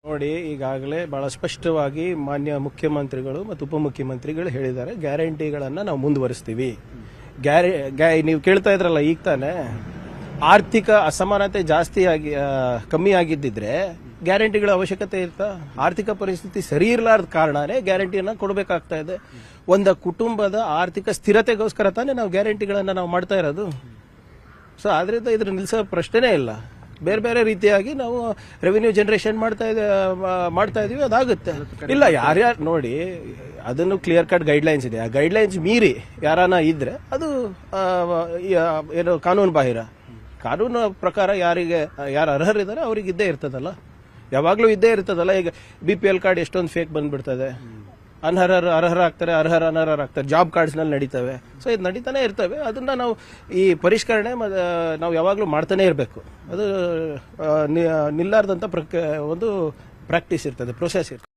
ನೋಡಿ, ಈಗಾಗಲೇ ಬಹಳ ಸ್ಪಷ್ಟವಾಗಿ ಮಾನ್ಯ ಮುಖ್ಯಮಂತ್ರಿಗಳು ಮತ್ತು ಉಪಮುಖ್ಯಮಂತ್ರಿಗಳು ಹೇಳಿದ್ದಾರೆ, ಗ್ಯಾರಂಟಿಗಳನ್ನು ನಾವು ಮುಂದುವರಿಸ್ತೀವಿ. ನೀವು ಕೇಳ್ತಾ ಇದ್ರಲ್ಲ ಈಗ ತಾನೆ, ಆರ್ಥಿಕ ಅಸಮಾನತೆ ಕಮ್ಮಿ ಆಗಿದ್ದಿದ್ರೆ ಗ್ಯಾರಂಟಿಗಳ ಅವಶ್ಯಕತೆ ಇರ್ತಾ? ಆರ್ಥಿಕ ಪರಿಸ್ಥಿತಿ ಸರಿ ಇರಲಾರ್ದ ಕಾರಣನೇ ಗ್ಯಾರಂಟಿಯನ್ನ ಕೊಡಬೇಕಾಗ್ತಾ ಇದೆ. ಒಂದು ಕುಟುಂಬದ ಆರ್ಥಿಕ ಸ್ಥಿರತೆಗೋಸ್ಕರ ತಾನೇ ನಾವು ಗ್ಯಾರಂಟಿಗಳನ್ನು ನಾವು ಮಾಡ್ತಾ ಇರೋದು. ಸೊ ಆದ್ರಿಂದ ಇದ್ರ ನಿಲ್ಲಿಸೋ ಪ್ರಶ್ನೆನೇ ಇಲ್ಲ. ಬೇರೆ ಬೇರೆ ರೀತಿಯಾಗಿ ನಾವು ರೆವಿನ್ಯೂ ಜನರೇಷನ್ ಮಾಡ್ತಾ ಇದೀವಿ, ಅದಾಗುತ್ತೆ. ಇಲ್ಲ, ಯಾರ್ಯಾರು ನೋಡಿ, ಅದನ್ನು ಕ್ಲಿಯರ್ ಕಟ್ ಗೈಡ್ಲೈನ್ಸ್ ಇದೆ. ಆ ಗೈಡ್ಲೈನ್ಸ್ ಮೀರಿ ಯಾರಾನ ಇದ್ರೆ ಅದು ಏನು ಕಾನೂನು ಬಾಹಿರ. ಕಾನೂನು ಪ್ರಕಾರ ಯಾರು ಅರ್ಹರಿದ್ದಾರೆ ಅವ್ರಿಗೆ ಇದ್ದೇ ಇರ್ತದಲ್ಲ, ಯಾವಾಗ್ಲೂ ಇದ್ದೇ ಇರ್ತದಲ್ಲ. ಈಗ BPL ಕಾರ್ಡ್ ಎಷ್ಟೊಂದು ಫೇಕ್ ಬಂದ್ಬಿಡ್ತದೆ, ಅರ್ಹರಾಗ್ತಾರೆ, ಅನರ್ಹರಾಗ್ತಾರೆ, ಜಾಬ್ ಕಾರ್ಡ್ಸ್ ನಲ್ಲಿ ನಡೀತವೆ. ಸೊ ಇದು ನಡೀತಾನೆ ಇರ್ತವೆ. ಅದನ್ನ ನಾವು ಈ ಪರಿಷ್ಕರಣೆ ನಾವು ಯಾವಾಗ್ಲೂ ಮಾಡ್ತಾನೆ ಇರಬೇಕು. ಅದು ನಿಲ್ಲಾರ್ದಂತ ಒಂದು ಪ್ರಾಕ್ಟೀಸ್ ಇರ್ತದೆ, ಪ್ರೊಸೆಸ್ ಇರ್ತದೆ.